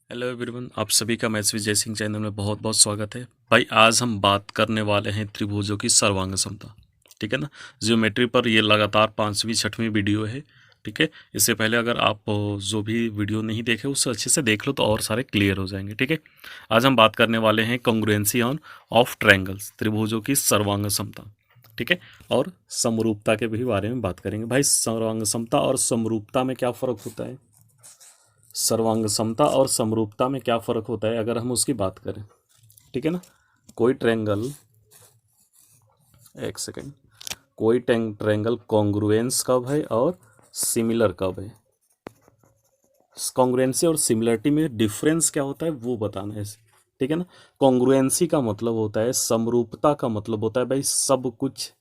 Hello everyone, आप सभी का मैथ्स जय सिंह चैनल में बहुत बहुत स्वागत है। भाई आज हम बात करने वाले हैं त्रिभुजों की सर्वांग समता। ठीक है ना। ज्योमेट्री पर ये लगातार पांचवी छठवीं वीडियो है। ठीक है, इससे पहले अगर आप जो भी वीडियो नहीं देखे उससे अच्छे से देख लो तो और सारे क्लियर हो जाएंगे। ठीक है, आज हम बात करने वाले हैं कॉन्ग्रुएंसी ऑन ऑफ ट्रायंगल्स, त्रिभुजों की सर्वांग समता। ठीक है, और समरूपता के भी बारे में बात करेंगे। भाई सर्वांग समता और समरूपता में क्या फ़र्क होता है? सर्वांग समता और समरूपता में क्या फ़र्क होता है अगर हम उसकी बात करें? ठीक है ना। कोई ट्रायंगल, एक सेकेंड, कोई ट्रायंगल कॉन्ग्रुएंस कब है और सिमिलर कब है? कॉन्ग्रुएंसी और सिमिलरिटी में डिफरेंस क्या होता है वो बताना है। ठीक है ना। कॉन्ग्रुएंसी का मतलब होता है, समरूपता का मतलब होता है भाई सब कुछ।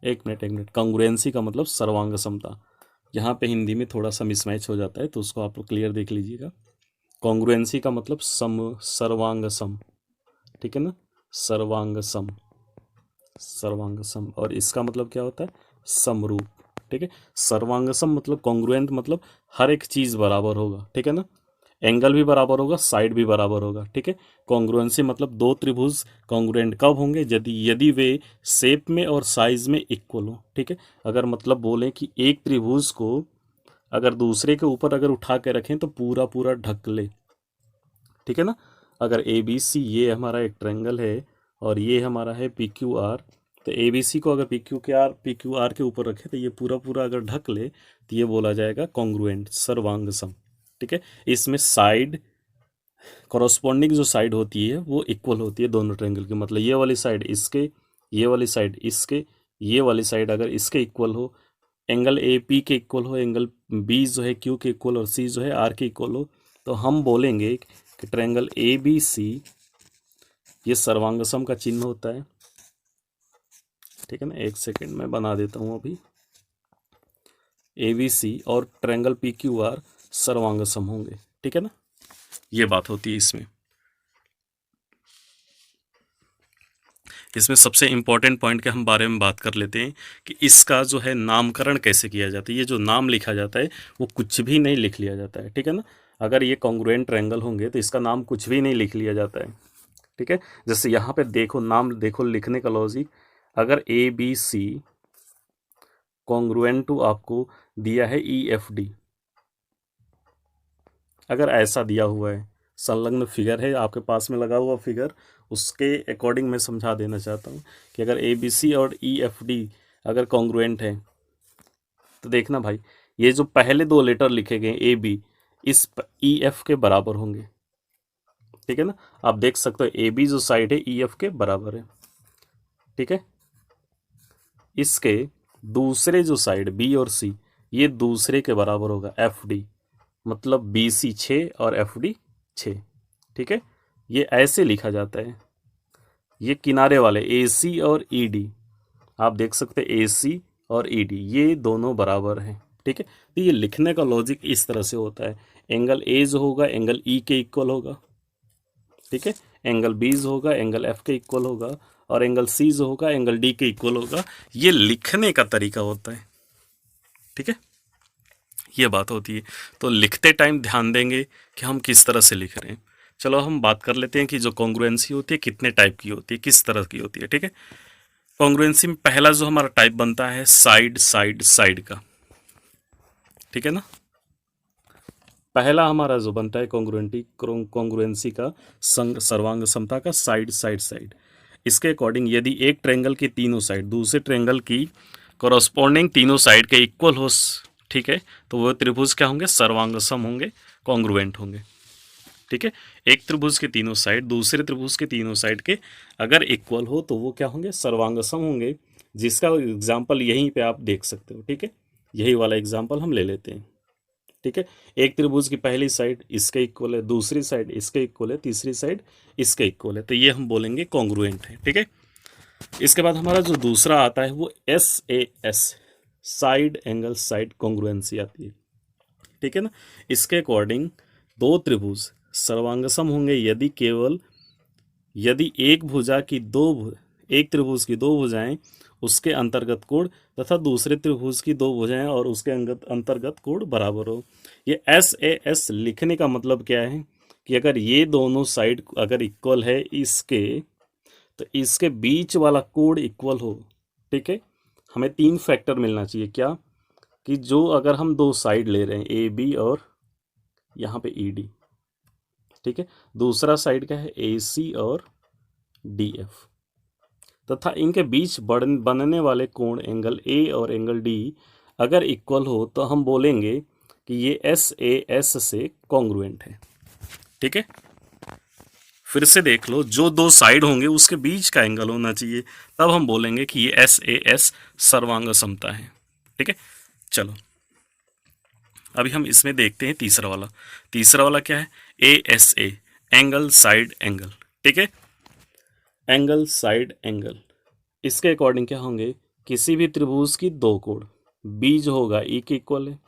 एक मिनट, कॉन्ग्रुएंसी का मतलब सर्वांग समता। यहाँ पे हिंदी में थोड़ा सा मिसमैच हो जाता है तो उसको आप लोग क्लियर देख लीजिएगा। कॉन्ग्रुएंसी का मतलब सर्वांग सम। ठीक है ना, सर्वांग सम, सर्वांग सम। और इसका मतलब क्या होता है? समरूप। ठीक है, सर्वांग सम मतलब कॉन्ग्रुएंट मतलब हर एक चीज बराबर होगा। ठीक है ना, एंगल भी बराबर होगा, साइड भी बराबर होगा। ठीक है, कॉन्ग्रुएंसी मतलब दो त्रिभुज कॉन्ग्रुएंट कब होंगे? यदि यदि वे शेप में और साइज में इक्वल हो। ठीक है, अगर मतलब बोलें कि एक त्रिभुज को अगर दूसरे के ऊपर अगर उठा के रखें तो पूरा पूरा ढक ले। ठीक है ना, अगर ए बी सी ये हमारा एक ट्रायंगल है और ये हमारा है पी क्यू आर, तो ए बी सी को अगर पी क्यू आर के ऊपर रखे तो ये पूरा पूरा अगर ढक ले तो ये बोला जाएगा कॉन्ग्रुएंट, सर्वांग सम। ठीक है, इसमें साइड, कॉरस्पॉन्डिंग जो साइड होती है वो इक्वल होती है दोनों ट्रायंगल की। मतलब ये वाली साइड इसके, ये वाली साइड इसके, ये वाली साइड अगर इसके इक्वल हो, एंगल ए पी के इक्वल हो, एंगल बी जो है क्यू के इक्वल और सी जो है आर के इक्वल हो, तो हम बोलेंगे कि ट्रायंगल ए बी सी ये सर्वांगसम का चिन्ह होता है। ठीक है ना, एक सेकेंड में बना देता हूँ अभी। ए बी सी और ट्रायंगल पी क्यू आर सर्वांगसम होंगे। ठीक है ना, ये बात होती है इसमें। इसमें सबसे इम्पोर्टेंट पॉइंट के हम बारे में बात कर लेते हैं कि इसका जो है नामकरण कैसे किया जाता है। ये जो नाम लिखा जाता है वो कुछ भी नहीं लिख लिया जाता है। ठीक है ना, अगर ये कॉन्ग्रुएंट ट्रायंगल होंगे तो इसका नाम कुछ भी नहीं लिख लिया जाता है। ठीक है, जैसे यहाँ पे देखो, नाम देखो, लिखने का लॉजिक। अगर A B C congruent to आपको दिया है ई एफ डी, अगर ऐसा दिया हुआ है, संलग्न फिगर है आपके पास में लगा हुआ फिगर, उसके अकॉर्डिंग मैं समझा देना चाहता हूँ कि अगर ए बी सी और ई एफ डी अगर कॉन्ग्रुएंट है तो देखना भाई, ये जो पहले दो लेटर लिखे गए ए बी इस ई एफ के बराबर होंगे। ठीक है ना, आप देख सकते हो ए बी जो साइड है ई एफ के बराबर है। ठीक है, इसके दूसरे जो साइड बी और सी ये दूसरे के बराबर होगा एफ डी, मतलब बी सी 6 और एफ डी 6। ठीक है, ये ऐसे लिखा जाता है। ये किनारे वाले ए सी और ई डी, आप देख सकते हैं ए सी और ई डी ये दोनों बराबर हैं। ठीक है, तो ये लिखने का लॉजिक इस तरह से होता है। एंगल ए जो होगा एंगल ई के इक्वल होगा। ठीक है, एंगल बी जो होगा एंगल एफ के इक्वल होगा, और एंगल सी जो होगा एंगल डी के इक्वल होगा। ये लिखने का तरीका होता है। ठीक है, ये बात होती है। तो लिखते टाइम ध्यान देंगे कि हम किस तरह से लिख रहे हैं। चलो हम बात कर लेते हैं कि जो कॉन्ग्रुएंसी होती है कितने टाइप की होती है, किस तरह की होती है। ठीक है, कॉन्ग्रुएंसी में पहला जो हमारा टाइप बनता है साइड साइड साइड का। ठीक है ना, पहला हमारा जो बनता है कॉन्ग्रुएंसी का संग सर्वांग समता का साइड साइड साइड। इसके अकॉर्डिंग यदि एक ट्रायंगल की तीनों साइड दूसरे ट्रायंगल की कॉरस्पॉन्डिंग तीनों साइड के इक्वल हो, ठीक है, तो वो त्रिभुज क्या होंगे? सर्वांगसम होंगे, कॉन्ग्रुएंट होंगे। ठीक है, एक त्रिभुज के तीनों साइड दूसरे त्रिभुज के तीनों साइड के अगर इक्वल हो तो वो क्या होंगे? सर्वांगसम होंगे। जिसका एग्जाम्पल यहीं पे आप देख सकते हो। ठीक है, यही वाला एग्जाम्पल हम ले लेते हैं। ठीक है, एक त्रिभुज की पहली साइड इसके इक्वल है, दूसरी साइड इसके इक्वल है, तीसरी साइड इसके इक्वल है, तो ये हम बोलेंगे कॉन्ग्रुएंट है। ठीक है, इसके बाद हमारा जो दूसरा आता है वो S A S, side angle side congruency आती है। ठीक है ना, इसके अकॉर्डिंग दो त्रिभुज सर्वांगसम होंगे यदि केवल यदि एक त्रिभुज की दो भुजाएं उसके अंतर्गत कोण तथा दूसरे त्रिभुज की दो भुजाएं और उसके अंतर्गत कोण बराबर हो। ये एस ए एस लिखने का मतलब क्या है कि अगर ये दोनों साइड अगर इक्वल है इसके, तो इसके बीच वाला कोण इक्वल हो। ठीक है, हमें 3 फैक्टर मिलना चाहिए। क्या? कि जो अगर हम 2 साइड ले रहे हैं ए बी और यहाँ पे ई डी, ठीक है, दूसरा साइड क्या है ए सी और डी एफ, तथा इनके बीच बनने वाले कोण एंगल ए और एंगल डी अगर इक्वल हो तो हम बोलेंगे कि ये एस ए एस से कॉन्ग्रुएंट है। ठीक है, फिर से देख लो, जो 2 साइड होंगे उसके बीच का एंगल होना चाहिए, तब हम बोलेंगे कि ये एस ए एस सर्वांग समता है। ठीक है, चलो अभी हम इसमें देखते हैं तीसरा वाला। तीसरा वाला क्या है? A S A, angle side angle. ठीक है, एंगल साइड एंगल, इसके अकॉर्डिंग क्या होंगे? किसी भी त्रिभुज की 2 कोण, बी जो होगा ई के इक्वल है,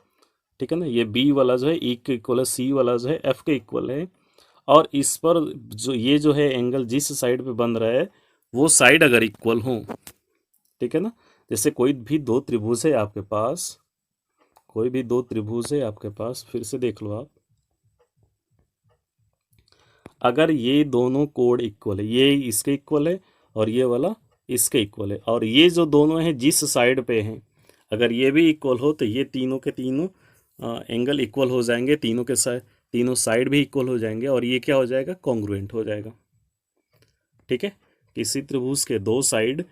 ठीक है ना, ये बी वाला जो है ई के इक्वल है, सी वाला जो है एफ के इक्वल है, और इस पर जो ये जो है एंगल जिस साइड पे बन रहा है वो साइड अगर इक्वल हो, ठीक है ना, जैसे कोई भी 2 त्रिभुज है आपके पास, कोई भी 2 त्रिभुज है आपके पास, फिर से देख लो आप, अगर ये दोनों कोण इक्वल है, ये इसके इक्वल है और ये वाला इसके इक्वल है, और ये जो दोनों हैं जिस साइड पे हैं, अगर ये भी इक्वल हो तो ये तीनों के तीनों एंगल इक्वल हो जाएंगे, तीनों साइड भी इक्वल हो जाएंगे, और ये क्या हो जाएगा? कॉन्ग्रुएंट हो जाएगा। ठीक है, किसी त्रिभुज के 2 साइड,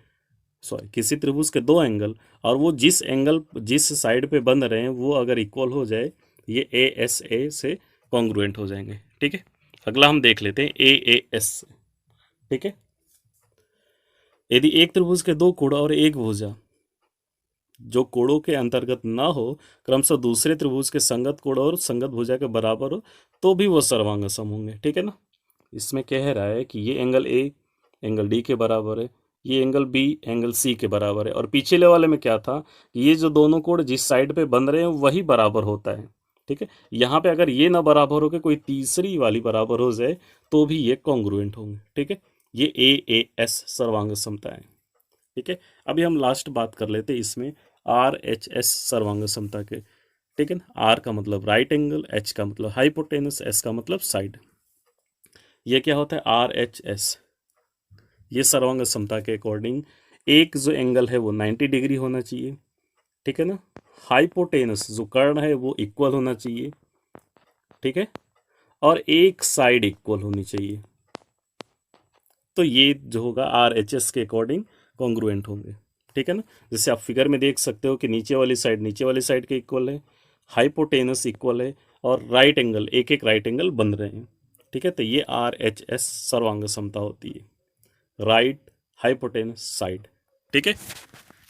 किसी त्रिभुज के 2 एंगल, और वो जिस साइड पे बन रहे हैं वो अगर इक्वल हो जाए, ये ए एस ए से कॉन्ग्रुएंट हो जाएंगे। ठीक है, अगला हम देख लेते हैं ए एस। ठीक है, यदि एक त्रिभुज के 2 कोण और एक भुजा जो कोणों के अंतर्गत ना हो, क्रमशः दूसरे त्रिभुज के संगत कोण और संगत भुजा के बराबर हो, तो भी वो सर्वांग सम होंगे। ठीक है ना, इसमें कह रहा है कि ये एंगल ए एंगल डी के बराबर है, ये एंगल बी एंगल सी के बराबर है, और पिछले वाले में क्या था कि ये जो दोनों कोण जिस साइड पे बन रहे हैं वही बराबर होता है। ठीक है, यहाँ पे अगर ये ना बराबर होकर कोई तीसरी वाली बराबर हो जाए तो भी ये कॉन्ग्रुएंट होंगे। ठीक है, ये ए एस सर्वांग समता है। ठीक है, अभी हम लास्ट बात कर लेते हैं इसमें आर एच एस सर्वांग समता के। ठीक है ना, आर का मतलब राइट एंगल, एच का मतलब हाइपोटेनस, एस का मतलब साइड। ये क्या होता है? आर एच एस, ये सर्वांग समता के अकॉर्डिंग एक जो एंगल है वो 90 डिग्री होना चाहिए। ठीक है ना, हाइपोटेनस जो कर्ण है वो इक्वल होना चाहिए। ठीक है, और एक साइड इक्वल होनी चाहिए, तो ये जो होगा आर एच एस के अकॉर्डिंग कॉन्ग्रुएंट होंगे। ठीक है ना, जैसे आप फिगर में देख सकते हो कि नीचे वाली साइड के इक्वल है, हाइपोटेनस इक्वल है, और राइट एंगल एक राइट एंगल बन रहे हैं। ठीक है, तो ये आर एच एस सर्वांग समता होती है, राइट हाइपोटेनस साइड। ठीक है,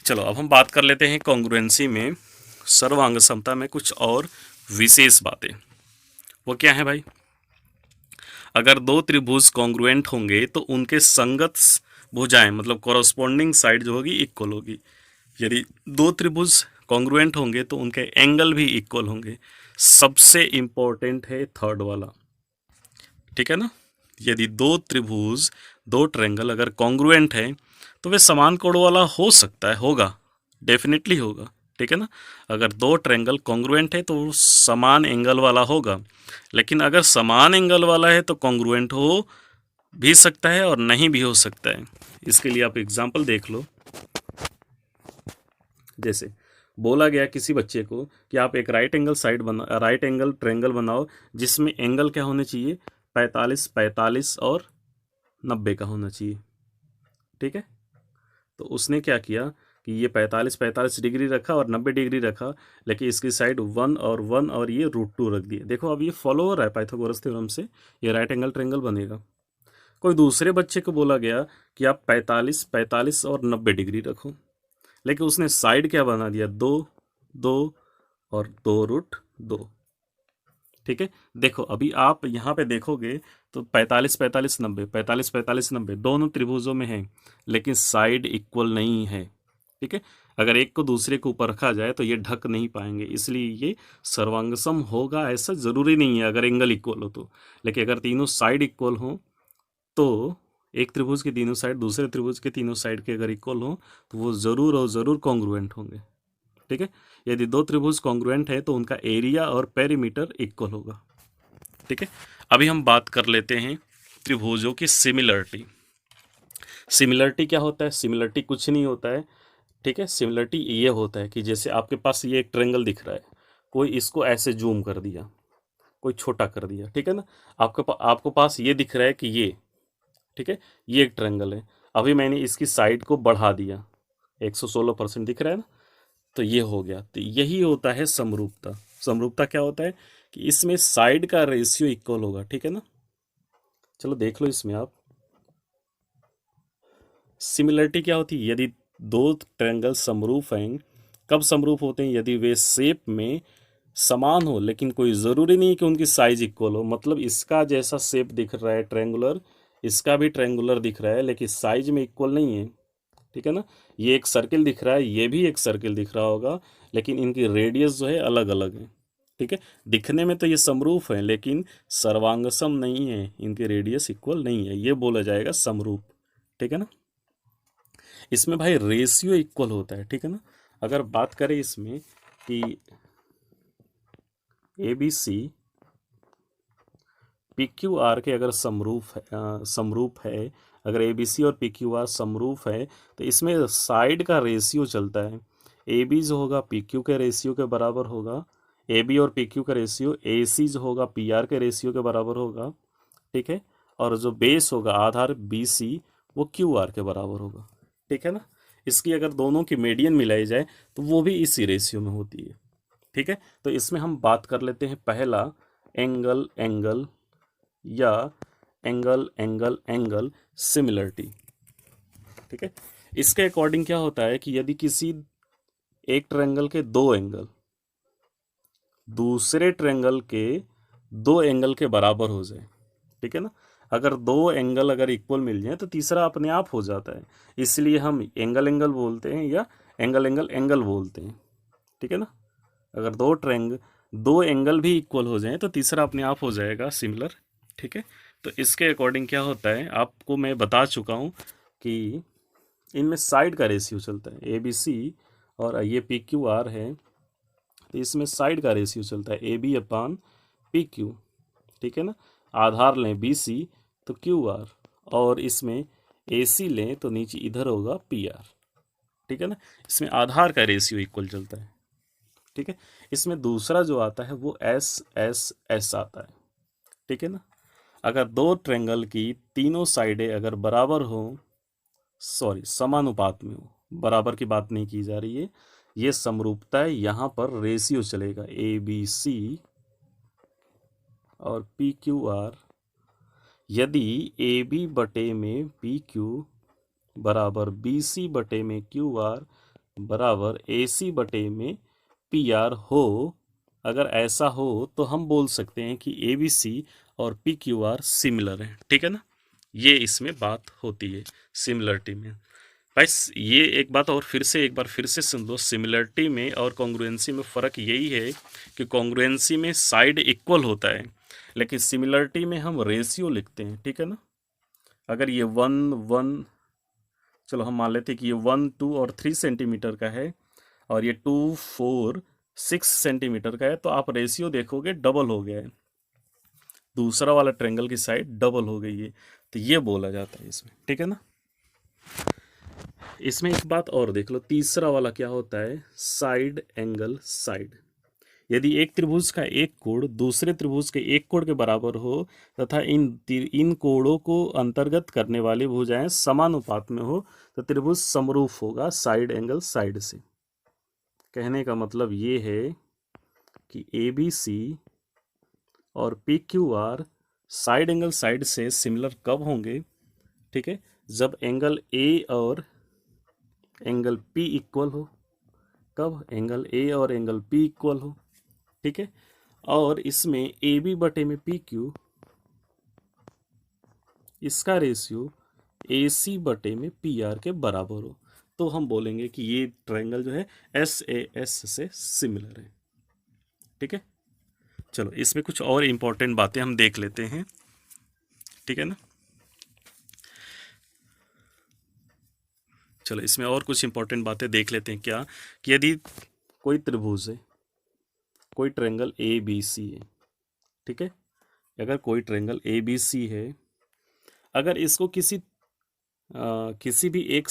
चलो अब हम बात कर लेते हैं कॉन्ग्रुएंसी में, सर्वांग समता में कुछ और विशेष बातें। वो क्या है भाई? अगर 2 त्रिभुज कॉन्ग्रुएंट होंगे तो उनके संगत भुजाएं मतलब कॉरस्पॉन्डिंग साइड जो होगी इक्वल होगी। यदि 2 त्रिभुज कॉन्ग्रुएंट होंगे तो उनके एंगल भी इक्वल होंगे। सबसे इंपॉर्टेंट है थर्ड वाला। ठीक है ना, यदि 2 त्रिभुज 2 ट्रायंगल अगर कॉन्ग्रुएंट है तो वे समान कोण वाला हो सकता है, होगा, डेफिनेटली होगा। ठीक है ना, अगर 2 ट्रायंगल कॉन्ग्रुएंट है तो समान एंगल वाला होगा, लेकिन अगर समान एंगल वाला है तो कॉन्ग्रुएंट हो भी सकता है और नहीं भी हो सकता है। इसके लिए आप एग्जाम्पल देख लो। जैसे बोला गया किसी बच्चे को कि आप एक राइट एंगल ट्रायंगल बनाओ जिसमें एंगल क्या होने चाहिए? 45, 45 और 90 का होना चाहिए। ठीक है, तो उसने क्या किया कि ये 45 डिग्री रखा और 90 डिग्री रखा, लेकिन इसकी साइड 1 और ये √2 रख दिए। देखो अब ये फॉलो हो रहा है पाइथागोरस थ्योरम से, ये राइट एंगल ट्रायंगल बनेगा। कोई दूसरे बच्चे को बोला गया कि आप 45 और 90 डिग्री रखो, लेकिन उसने साइड क्या बना दिया? 2 और 2√2। ठीक है, देखो अभी आप यहाँ पे देखोगे तो 45 90 दोनों त्रिभुजों में है, लेकिन साइड इक्वल नहीं है। ठीक है, अगर एक को दूसरे के ऊपर रखा जाए तो ये ढक नहीं पाएंगे, इसलिए ये सर्वांगसम होगा ऐसा जरूरी नहीं है अगर एंगल इक्वल हो तो। लेकिन अगर तीनों साइड इक्वल हो तो एक त्रिभुज के तीनों साइड दूसरे त्रिभुज के तीनों साइड के अगर इक्वल हो तो वो जरूर और जरूर कॉन्ग्रुएंट होंगे। ठीक है, यदि 2 त्रिभुज कॉन्ग्रुएंट है तो उनका एरिया और पेरीमीटर इक्वल होगा। ठीक है, अभी हम बात कर लेते हैं त्रिभुजों की सिमिलरिटी। सिमिलरिटी क्या होता है? सिमिलरिटी कुछ नहीं होता है, ठीक है। सिमिलरिटी ये होता है कि जैसे आपके पास ये एक ट्रायंगल दिख रहा है, कोई इसको ऐसे जूम कर दिया, कोई छोटा कर दिया, ठीक है ना। आपको पास ये दिख रहा है कि ये, ठीक है, ये एक ट्रायंगल है। अभी मैंने इसकी साइड को बढ़ा दिया, 116% दिख रहा है ना, तो ये हो गया। तो यही होता है समरूपता। समरूपता क्या होता है कि इसमें साइड का रेशियो इक्वल होगा, ठीक है ना। चलो देख लो इसमें आप, सिमिलरिटी क्या होती है? यदि दो ट्रायंगल समरूप हैं, कब समरूप होते हैं? यदि वे शेप में समान हो, लेकिन कोई ज़रूरी नहीं कि उनकी साइज इक्वल हो। मतलब इसका जैसा शेप दिख रहा है ट्रायंगुलर, इसका भी ट्रायंगुलर दिख रहा है, लेकिन साइज में इक्वल नहीं है, ठीक है ना। ये एक सर्किल दिख रहा है, ये भी एक सर्किल दिख रहा होगा, लेकिन इनकी रेडियस जो है अलग अलग है, ठीक है। दिखने में तो ये समरूप है, लेकिन सर्वांगसम नहीं है, इनकी रेडियस इक्वल नहीं है, ये बोला जाएगा समरूप, ठीक है ना। इसमें भाई रेशियो इक्वल होता है, ठीक है ना। अगर बात करें इसमें कि A B C P Q R के अगर समरूप है, अगर ए बी सी और पी क्यू आर समरूप है, तो इसमें साइड का रेशियो चलता है। ए बी जो होगा पी क्यू के रेशियो के बराबर होगा, ए बी और पी क्यू का रेशियो ए सी जो होगा पी आर के रेशियो के बराबर होगा, ठीक है। और जो बेस होगा आधार बी सी, वो क्यू आर के बराबर होगा, ठीक है ना। इसकी अगर दोनों की मीडियन मिलाई जाए तो वो भी इसी रेशियो में होती है, ठीक है। तो इसमें हम बात कर लेते हैं पहला, एंगल एंगल या एंगल एंगल एंगल सिमिलरिटी, ठीक है। इसके अकॉर्डिंग क्या होता है कि यदि किसी एक ट्रायंगल के दो एंगल दूसरे ट्रायंगल के दो एंगल के बराबर हो जाए, ठीक है ना। अगर दो एंगल अगर इक्वल मिल जाए तो तीसरा अपने आप हो जाता है, इसलिए हम एंगल एंगल बोलते हैं या एंगल एंगल एंगल बोलते हैं, ठीक है ना। अगर दो एंगल भी इक्वल हो जाए तो तीसरा अपने आप हो जाएगा सिमिलर, ठीक है। तो इसके अकॉर्डिंग क्या होता है, आपको मैं बता चुका हूँ कि इनमें साइड का रेशियो चलता है। ए बी सी और ये पी क्यू आर है, तो इसमें साइड का रेशियो चलता है A B upon P Q, ठीक है ना। आधार लें बी सी तो क्यू आर, और इसमें ए सी लें तो नीचे इधर होगा पी आर, ठीक है ना। इसमें आधार का रेशियो इक्वल चलता है, ठीक है। इसमें दूसरा जो आता है वो एस एस एस आता है, ठीक है ना। अगर दो ट्रायंगल की तीनों साइडें अगर बराबर हो, सॉरी समानुपात में हो, बराबर की बात नहीं की जा रही है, ये समरूपता है। यहाँ पर रेशियो चलेगा ए बी सी और पी क्यू आर। यदि ए बी बटे में पी क्यू बराबर बी सी बटे में क्यू आर बराबर ए सी बटे में पी आर हो, अगर ऐसा हो तो हम बोल सकते हैं कि ए बी सी और पी क्यू आर सिमिलर हैं, ठीक है ना। ये इसमें बात होती है सिमिलरिटी में। बस ये एक बार फिर से सुन लो, सिमिलरिटी में और कॉन्ग्रुएंसी में फ़र्क यही है कि कॉन्ग्रुएंसी में साइड इक्वल होता है, लेकिन सिमिलरिटी में हम रेशियो लिखते हैं, ठीक है ना। अगर ये 1 1, चलो हम मान लेते हैं कि ये 1 2 और 3 सेंटीमीटर का है, और ये 2 4 6 सेंटीमीटर का है, तो आप रेशियो देखोगे डबल हो गया है, दूसरा वाला ट्रायंगल की साइड डबल हो गई है, तो ये बोला जाता है इसमें, ठीक है ना। इसमें एक बात और देख लो, तीसरा वाला क्या होता है, साइड एंगल साइड। यदि एक त्रिभुज का एक कोण दूसरे त्रिभुज के एक कोण के बराबर हो तथा इन कोणों को अंतर्गत करने वाली भुजाएं समानुपात में हो, तो त्रिभुज समरूप होगा साइड एंगल साइड से। कहने का मतलब ये है कि ए बी सी और P Q are side angle side से सिमिलर कब होंगे, ठीक है, जब एंगल ए और एंगल पी इक्वल हो। कब? एंगल ए और एंगल पी इक्वल हो, ठीक है। और इसमें ए बी बटे में पी क्यू, इसका रेशियो ए सी बटे में पी आर के बराबर हो, तो हम बोलेंगे कि ये ट्रायंगल जो है एस ए एस से सिमिलर है, ठीक है। चलो इसमें कुछ और इम्पोर्टेंट बातें हम देख लेते हैं, ठीक है ना। चलो इसमें और कुछ इंपॉर्टेंट बातें देख लेते हैं, क्या कि यदि कोई त्रिभुज है, कोई ट्रायंगल ए बी सी है, ठीक है, अगर कोई ट्रायंगल ABC है, अगर इसको किसी भी एक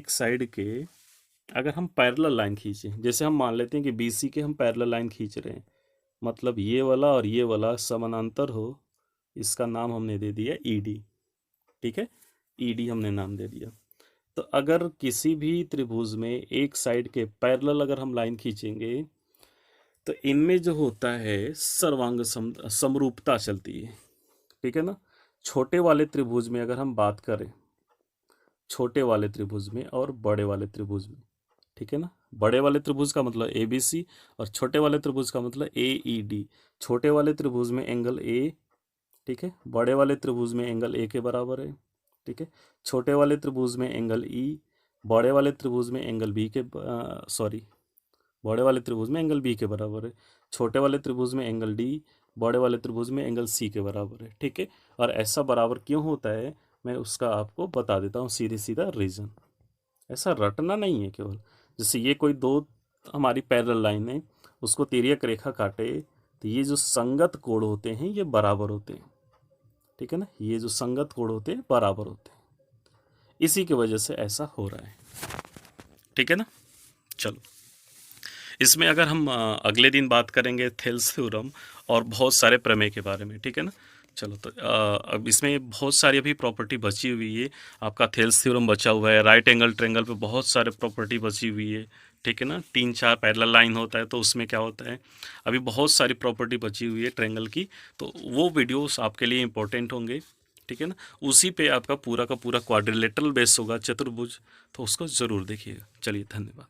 साइड के अगर हम पैरेलल लाइन खींचें, जैसे हम मान लेते हैं कि BC के हम पैरेलल लाइन खींच रहे हैं, मतलब ये वाला और ये वाला समानांतर हो, इसका नाम हमने दे दिया ED। ठीक है, ED हमने नाम दे दिया। तो अगर किसी भी त्रिभुज में एक साइड के पैरेलल अगर हम लाइन खींचेंगे तो इनमें जो होता है सर्वांग समरूपता चलती है। ठीक है ना। छोटे वाले त्रिभुज में अगर हम बात करें, छोटे वाले त्रिभुज में और बड़े वाले त्रिभुज में, ठीक है ना, बड़े वाले त्रिभुज का मतलब ABC और छोटे वाले त्रिभुज का मतलब AED। छोटे वाले त्रिभुज में एंगल A, ठीक है, बड़े वाले त्रिभुज में एंगल A के बराबर है। ठीक है, छोटे वाले त्रिभुज में एंगल E, बड़े वाले त्रिभुज में एंगल B के बड़े वाले त्रिभुज में एंगल B के बराबर है। छोटे वाले त्रिभुज में एंगल D, बड़े वाले त्रिभुज में एंगल C के बराबर है। ठीक है, और ऐसा बराबर क्यों होता है मैं उसका आपको बता देता हूँ सीधे सीधा रीज़न। ऐसा रटना नहीं है केवल, जैसे ये कोई दो हमारी पैरेलल लाइन है, उसको तिर्यक रेखा काटे तो ये जो संगत कोण होते हैं ये बराबर होते हैं। ठीक है ना, ये जो संगत कोण होते हैं बराबर होते हैं, इसी की वजह से ऐसा हो रहा है। ठीक है ना। चलो, इसमें अगर हम अगले दिन बात करेंगे थेल्स थ्योरम और बहुत सारे प्रमेय के बारे में। ठीक है ना। चलो, तो अब इसमें बहुत सारी अभी प्रॉपर्टी बची हुई है। आपका थेल्स थ्योरम बचा हुआ है, राइट एंगल ट्रायंगल पे बहुत सारे प्रॉपर्टी बची हुई है। ठीक है ना, 3-4 पैरेलल लाइन होता है तो उसमें क्या होता है, अभी बहुत सारी प्रॉपर्टी बची हुई है ट्रायंगल की, तो वो वीडियोस आपके लिए इंपॉर्टेंट होंगे। ठीक है ना, उसी पे आपका पूरा का पूरा क्वाड्रिलेटरल बेस होगा, चतुर्भुज, तो उसको ज़रूर देखिएगा। चलिए, धन्यवाद।